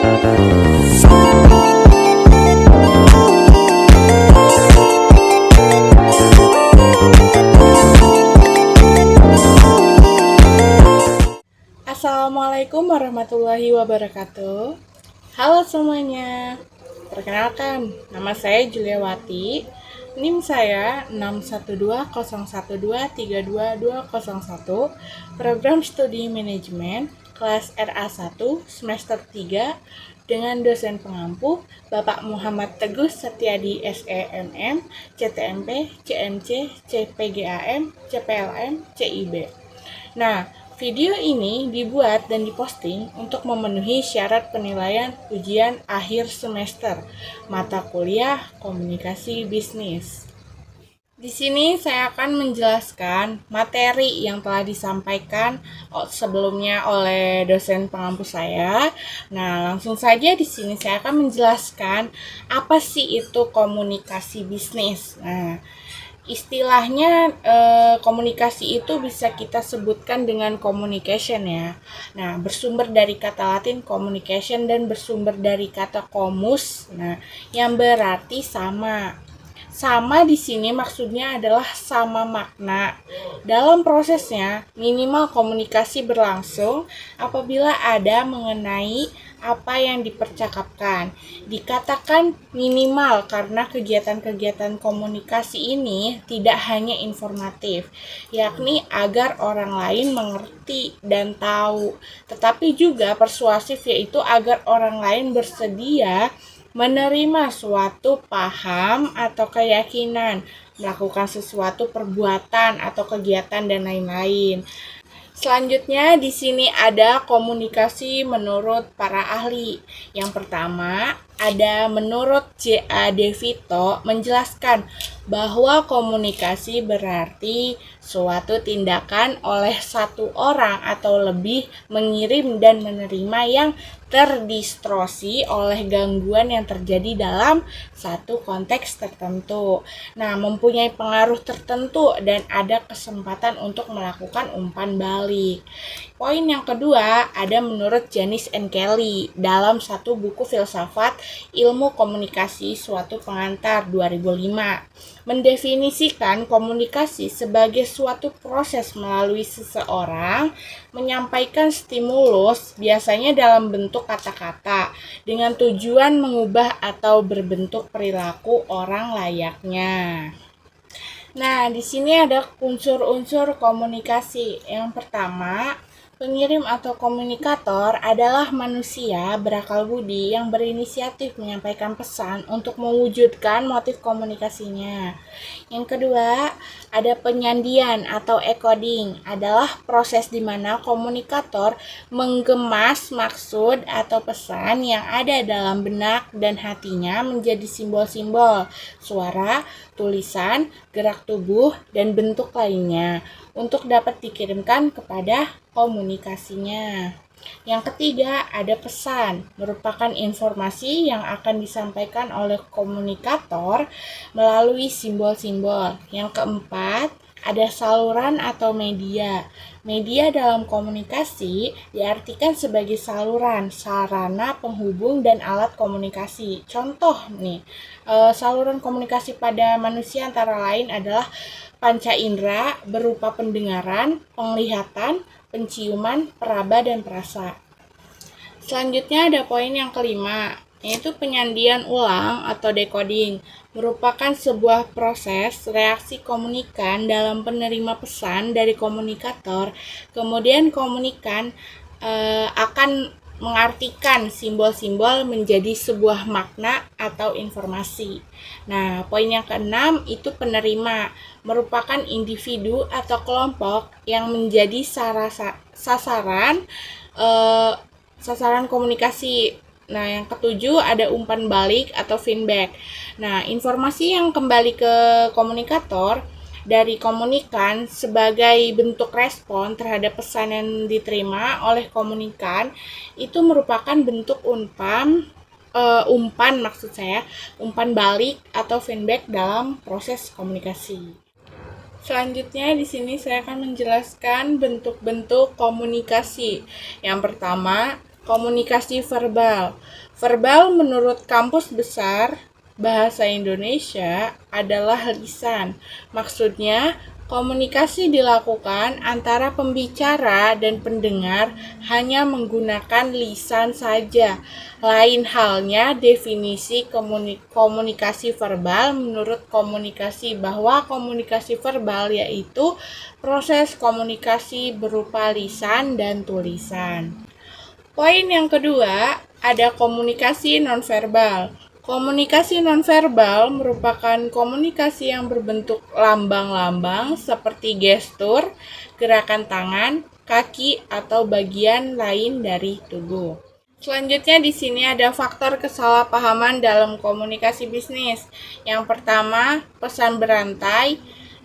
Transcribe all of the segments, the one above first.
Assalamualaikum warahmatullahi wabarakatuh. Halo semuanya. Perkenalkan, nama saya Juliawati. NIM saya 61201232201. Program Studi Manajemen kelas RA1 semester 3 dengan dosen pengampu Bapak Muhammad Teguh Setiadi SEMM, CTMP, CMC, CPGAM, CPLM, CIB. Nah, video ini dibuat dan diposting untuk memenuhi syarat penilaian ujian akhir semester mata kuliah Komunikasi Bisnis. Di sini saya akan menjelaskan materi yang telah disampaikan sebelumnya oleh dosen pengampu saya. Nah, langsung saja di sini saya akan menjelaskan apa sih itu komunikasi bisnis. Nah, istilahnya komunikasi itu bisa kita sebutkan dengan communication ya. Nah, bersumber dari kata Latin communication dan bersumber dari kata komus. Nah, yang berarti sama. Sama di sini maksudnya adalah sama makna. Dalam prosesnya, minimal komunikasi berlangsung apabila ada mengenai apa yang dipercakapkan. Dikatakan minimal karena kegiatan-kegiatan komunikasi ini tidak hanya informatif, yakni agar orang lain mengerti dan tahu, tetapi juga persuasif, yaitu agar orang lain bersedia menerima suatu paham atau keyakinan, melakukan sesuatu perbuatan atau kegiatan dan lain-lain. Selanjutnya di sini ada komunikasi menurut para ahli. Yang pertama, ada menurut J.A. De Vito menjelaskan bahwa komunikasi berarti suatu tindakan oleh satu orang atau lebih mengirim dan menerima yang terdistorsi oleh gangguan yang terjadi dalam satu konteks tertentu. Nah, mempunyai pengaruh tertentu dan ada kesempatan untuk melakukan umpan balik. Poin yang kedua ada menurut Janis and Kelly dalam satu buku filsafat ilmu komunikasi suatu pengantar 2005 mendefinisikan komunikasi sebagai suatu proses melalui seseorang menyampaikan stimulus biasanya dalam bentuk kata-kata dengan tujuan mengubah atau berbentuk perilaku orang layaknya. Nah, di sini ada unsur-unsur komunikasi. Yang pertama, pengirim atau komunikator adalah manusia berakal budi yang berinisiatif menyampaikan pesan untuk mewujudkan motif komunikasinya. Yang kedua, ada penyandian atau encoding, adalah proses di mana komunikator menggemas maksud atau pesan yang ada dalam benak dan hatinya menjadi simbol-simbol, suara, tulisan, gerak tubuh, dan bentuk lainnya untuk dapat dikirimkan kepada komunikasinya. Yang ketiga, ada pesan, merupakan informasi yang akan disampaikan oleh komunikator melalui simbol-simbol. Yang keempat, ada saluran atau media. Media dalam komunikasi diartikan sebagai saluran, sarana penghubung dan alat komunikasi. Contoh nih, saluran komunikasi pada manusia antara lain adalah panca indera berupa pendengaran, penglihatan, penciuman, peraba, dan perasa. Selanjutnya ada poin yang kelima, yaitu penyandian ulang atau decoding, merupakan sebuah proses reaksi komunikan dalam penerima pesan dari komunikator, kemudian komunikan akan mengartikan simbol-simbol menjadi sebuah makna atau informasi. Nah, poin yang keenam itu penerima, merupakan individu atau kelompok yang menjadi sasaran komunikasi. Nah, yang ketujuh ada umpan balik atau feedback. Nah, informasi yang kembali ke komunikator dari komunikan sebagai bentuk respon terhadap pesan yang diterima oleh komunikan itu merupakan bentuk umpan balik atau feedback dalam proses komunikasi. Selanjutnya di sini saya akan menjelaskan bentuk-bentuk komunikasi. Yang pertama, Komunikasi verbal. Verbal menurut Kampus Besar Bahasa Indonesia adalah lisan. Maksudnya, komunikasi dilakukan antara pembicara dan pendengar hanya menggunakan lisan saja. Lain halnya definisi komunikasi verbal menurut komunikasi, bahwa komunikasi verbal yaitu proses komunikasi berupa lisan dan tulisan. Poin yang kedua, ada komunikasi nonverbal. Komunikasi nonverbal merupakan komunikasi yang berbentuk lambang-lambang seperti gestur, gerakan tangan, kaki, atau bagian lain dari tubuh. Selanjutnya di sini ada faktor kesalahpahaman dalam komunikasi bisnis. Yang pertama, pesan berantai,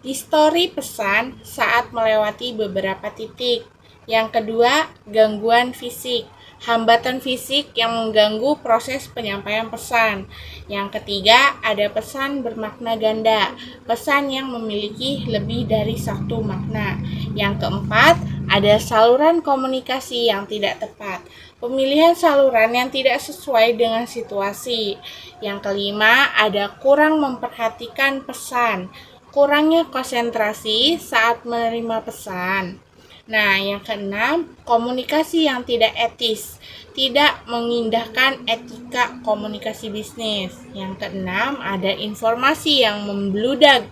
distori pesan saat melewati beberapa titik. Yang kedua, gangguan fisik, hambatan fisik yang mengganggu proses penyampaian pesan. Yang ketiga, ada pesan bermakna ganda, pesan yang memiliki lebih dari satu makna. Yang keempat, ada saluran komunikasi yang tidak tepat, pemilihan saluran yang tidak sesuai dengan situasi. Yang kelima, ada kurang memperhatikan pesan, kurangnya konsentrasi saat menerima pesan. Nah, yang keenam, komunikasi yang tidak etis, tidak mengindahkan etika komunikasi bisnis. Yang keenam, ada informasi yang membludak,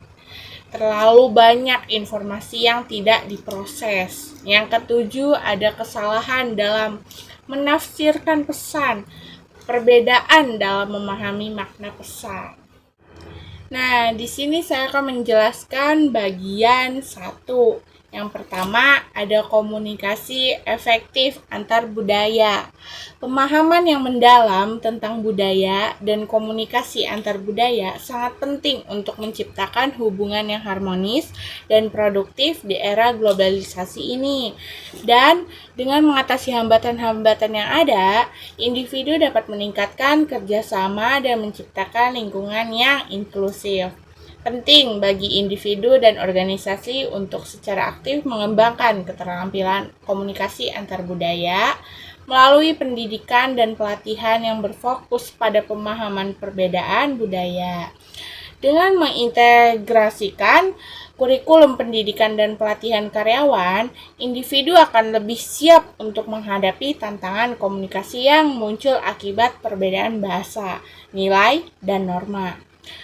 terlalu banyak informasi yang tidak diproses. Yang ketujuh, ada kesalahan dalam menafsirkan pesan, perbedaan dalam memahami makna pesan. Nah, di sini saya akan menjelaskan bagian 1. Yang pertama, ada komunikasi efektif antar budaya. Pemahaman yang mendalam tentang budaya dan komunikasi antar budaya sangat penting untuk menciptakan hubungan yang harmonis dan produktif di era globalisasi ini. Dan dengan mengatasi hambatan-hambatan yang ada, individu dapat meningkatkan kerjasama dan menciptakan lingkungan yang inklusif. Penting bagi individu dan organisasi untuk secara aktif mengembangkan keterampilan komunikasi antar budaya melalui pendidikan dan pelatihan yang berfokus pada pemahaman perbedaan budaya. Dengan mengintegrasikan kurikulum pendidikan dan pelatihan karyawan, individu akan lebih siap untuk menghadapi tantangan komunikasi yang muncul akibat perbedaan bahasa, nilai, dan norma.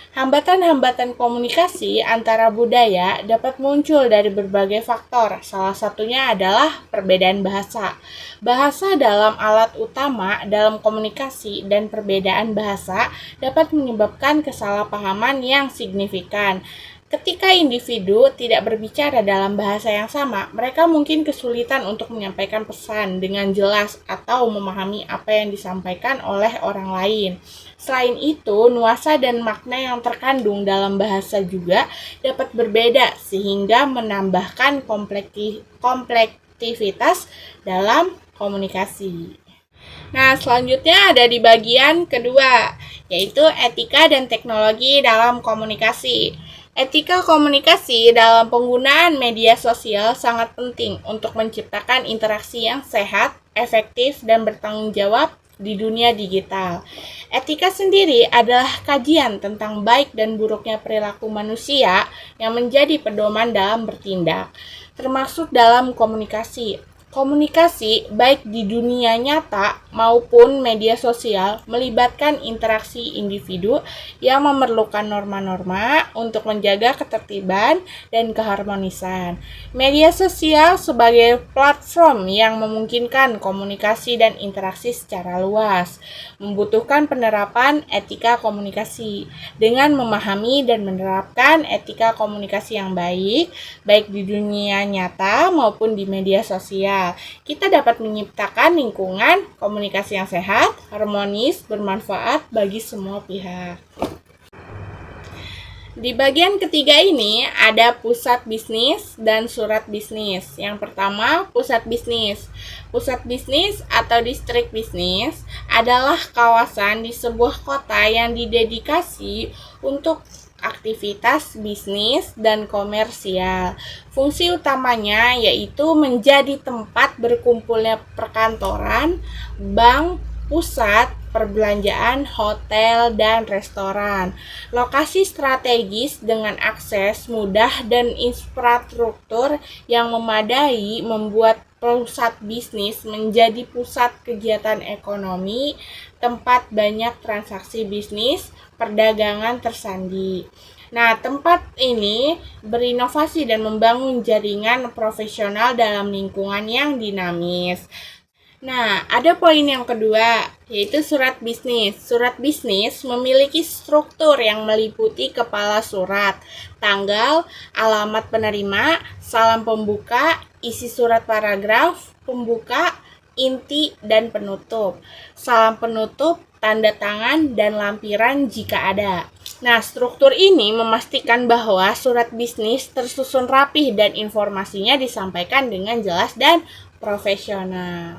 Hambatan-hambatan komunikasi antara budaya dapat muncul dari berbagai faktor. Salah satunya adalah perbedaan bahasa. Bahasa dalam alat utama dalam komunikasi dan perbedaan bahasa dapat menyebabkan kesalahpahaman yang signifikan. Ketika individu tidak berbicara dalam bahasa yang sama, mereka mungkin kesulitan untuk menyampaikan pesan dengan jelas atau memahami apa yang disampaikan oleh orang lain. Selain itu, nuansa dan makna yang terkandung dalam bahasa juga dapat berbeda sehingga menambahkan kompleksitas dalam komunikasi. Nah, selanjutnya ada di bagian kedua, yaitu etika dan teknologi dalam komunikasi. Etika komunikasi dalam penggunaan media sosial sangat penting untuk menciptakan interaksi yang sehat, efektif, dan bertanggung jawab di dunia digital. Etika sendiri adalah kajian tentang baik dan buruknya perilaku manusia yang menjadi pedoman dalam bertindak, termasuk dalam komunikasi. Komunikasi, baik di dunia nyata maupun media sosial, melibatkan interaksi individu yang memerlukan norma-norma untuk menjaga ketertiban dan keharmonisan. Media sosial sebagai platform yang memungkinkan komunikasi dan interaksi secara luas, membutuhkan penerapan etika komunikasi. Dengan memahami dan menerapkan etika komunikasi yang baik di dunia nyata maupun di media sosial, kita dapat menciptakan lingkungan komunikasi yang sehat, harmonis, bermanfaat bagi semua pihak. Di bagian ketiga ini ada pusat bisnis dan surat bisnis. Yang pertama, pusat bisnis. Pusat bisnis atau distrik bisnis adalah kawasan di sebuah kota yang didedikasi untuk aktivitas bisnis dan komersial. Fungsi utamanya yaitu menjadi tempat berkumpulnya perkantoran, bank, pusat perbelanjaan, hotel, dan restoran. Lokasi strategis dengan akses mudah dan infrastruktur yang memadai membuat pusat bisnis menjadi pusat kegiatan ekonomi, tempat banyak transaksi bisnis, perdagangan tersandi. Nah, tempat ini berinovasi dan membangun jaringan profesional dalam lingkungan yang dinamis. Nah, ada poin yang kedua, yaitu surat bisnis. Surat bisnis memiliki struktur yang meliputi kepala surat, tanggal, alamat penerima, salam pembuka, isi surat paragraf, pembuka, inti, dan penutup. Salam penutup, tanda tangan, dan lampiran jika ada. Nah, struktur ini memastikan bahwa surat bisnis tersusun rapih dan informasinya disampaikan dengan jelas dan profesional.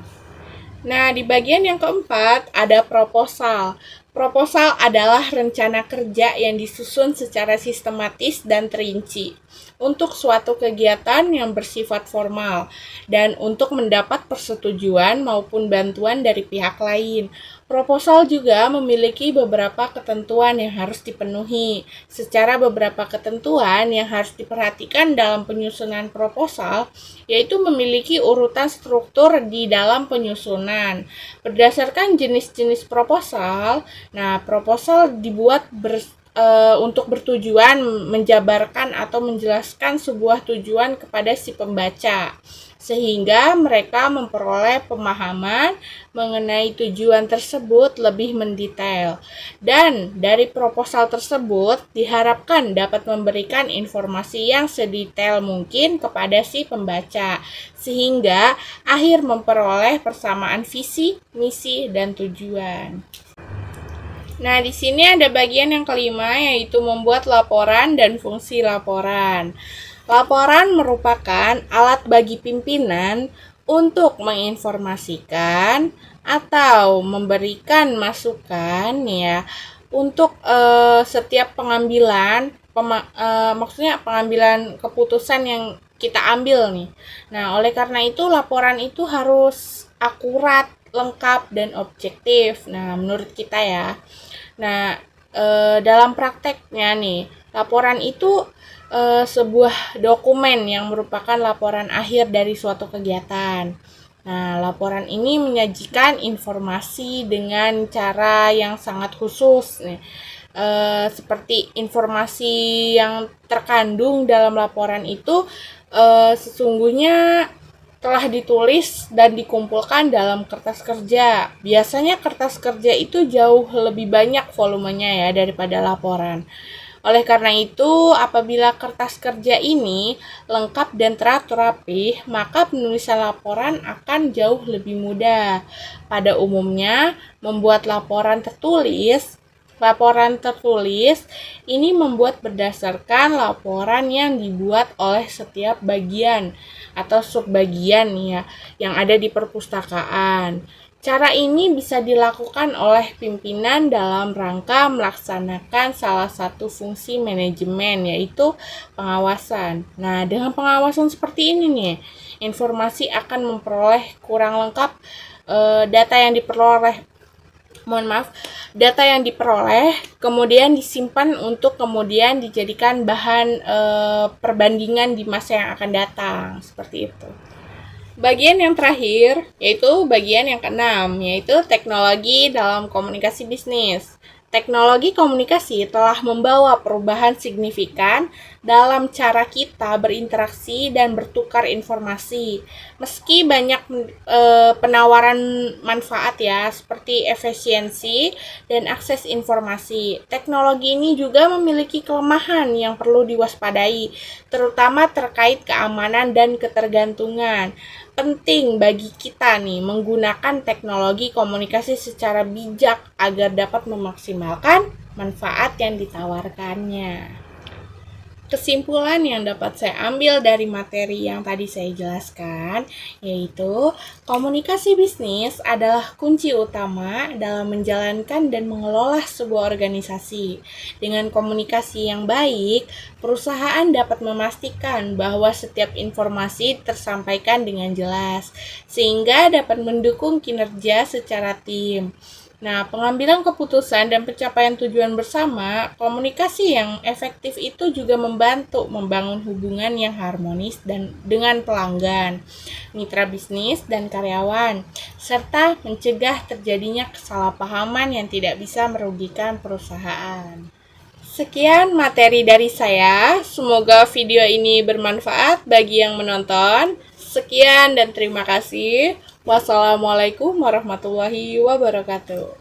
Nah, di bagian yang keempat ada proposal. Proposal adalah rencana kerja yang disusun secara sistematis dan terinci untuk suatu kegiatan yang bersifat formal dan untuk mendapat persetujuan maupun bantuan dari pihak lain. Proposal juga memiliki beberapa ketentuan yang harus dipenuhi. Secara beberapa ketentuan yang harus diperhatikan dalam penyusunan proposal, yaitu memiliki urutan struktur di dalam penyusunan. Berdasarkan jenis-jenis proposal, nah proposal dibuat untuk bertujuan menjabarkan atau menjelaskan sebuah tujuan kepada si pembaca, sehingga mereka memperoleh pemahaman mengenai tujuan tersebut lebih mendetail. Dan dari proposal tersebut diharapkan dapat memberikan informasi yang sedetail mungkin kepada si pembaca, sehingga akhir memperoleh persamaan visi, misi, dan tujuan. Nah, di sini ada bagian yang kelima, yaitu membuat laporan dan fungsi laporan. Laporan merupakan alat bagi pimpinan untuk menginformasikan atau memberikan masukan ya untuk setiap pengambilan maksudnya pengambilan keputusan yang kita ambil nih. Nah, oleh karena itu laporan itu harus akurat, lengkap, dan objektif. Nah, menurut kita ya. Nah, dalam prakteknya nih, laporan itu sebuah dokumen yang merupakan laporan akhir dari suatu kegiatan. Nah, laporan ini menyajikan informasi dengan cara yang sangat khusus nih. Seperti informasi yang terkandung dalam laporan itu sesungguhnya telah ditulis dan dikumpulkan dalam kertas kerja. Biasanya kertas kerja itu jauh lebih banyak volumenya ya daripada laporan. Oleh karena itu, apabila kertas kerja ini lengkap dan teratur rapih, maka penulisan laporan akan jauh lebih mudah. Pada umumnya, membuat laporan tertulis ini membuat berdasarkan laporan yang dibuat oleh setiap bagian atau subbagian ya yang ada di perpustakaan. Cara ini bisa dilakukan oleh pimpinan dalam rangka melaksanakan salah satu fungsi manajemen, yaitu pengawasan. Nah, dengan pengawasan seperti ini nih, informasi akan memperoleh kurang lengkap data yang diperoleh kemudian disimpan untuk kemudian dijadikan bahan perbandingan di masa yang akan datang, seperti itu. Bagian yang terakhir yaitu bagian yang keenam, yaitu teknologi dalam komunikasi bisnis. Teknologi komunikasi telah membawa perubahan signifikan dalam cara kita berinteraksi dan bertukar informasi. Meski banyak penawaran manfaat ya, seperti efisiensi dan akses informasi, teknologi ini juga memiliki kelemahan yang perlu diwaspadai, terutama terkait keamanan dan ketergantungan. Penting bagi kita nih menggunakan teknologi komunikasi secara bijak agar dapat memaksimalkan manfaat yang ditawarkannya. Kesimpulan yang dapat saya ambil dari materi yang tadi saya jelaskan, yaitu komunikasi bisnis adalah kunci utama dalam menjalankan dan mengelola sebuah organisasi. Dengan komunikasi yang baik, perusahaan dapat memastikan bahwa setiap informasi tersampaikan dengan jelas, sehingga dapat mendukung kinerja secara tim. Nah, pengambilan keputusan dan pencapaian tujuan bersama, komunikasi yang efektif itu juga membantu membangun hubungan yang harmonis dan dengan pelanggan, mitra bisnis, dan karyawan, serta mencegah terjadinya kesalahpahaman yang tidak bisa merugikan perusahaan. Sekian materi dari saya. Semoga video ini bermanfaat bagi yang menonton. Sekian dan terima kasih. Wassalamualaikum warahmatullahi wabarakatuh.